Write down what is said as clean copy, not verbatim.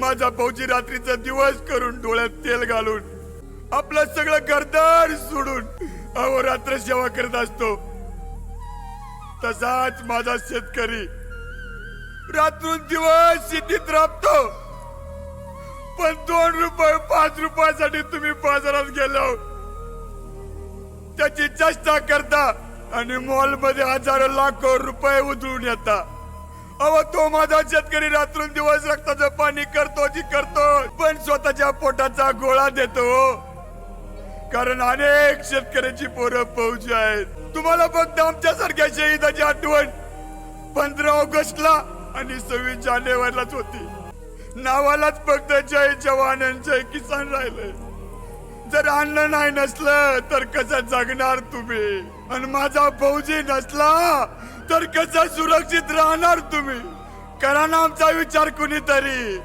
माझा फौजी रात्रीचा दिवस करून डोळ्यात तेल घालून आपलं सगळं घरदार सोडून अहोरात्र सेवा करत असतो, तसाच माझा शेतकरी रात्रून दिवस शेतीत राबतो. पण 2 रुपये 5 रुपयासाठी तुम्ही बाजारात गेलो त्याची चेष्टा करता आणि मॉल मध्ये हजारो लाखो रुपये उधळून येता. अहो तो माझा शेतकरी रात्रून दिवस रक्ताचं पाणी करतो जी करतो, पण स्वतःच्या पोटाचा गोळा देतो. कारण अनेक शेतकऱ्याची पोरं फौजी आहेत. तुम्हाला फक्त आमच्या सारख्या शहीदाची आठवण 15 ऑगस्टला आणि 26 जानेवारीलाच होती. नावालाच फक्त जय जवान आणि जय किसान राहिले. जर अन्न नाही नसलं तर कसं जगणार तुम्ही? आणि माझा फौजी नसला तर कसं सुरक्षित राहणार तुम्ही? करा ना आमचा विचार कुणीतरी.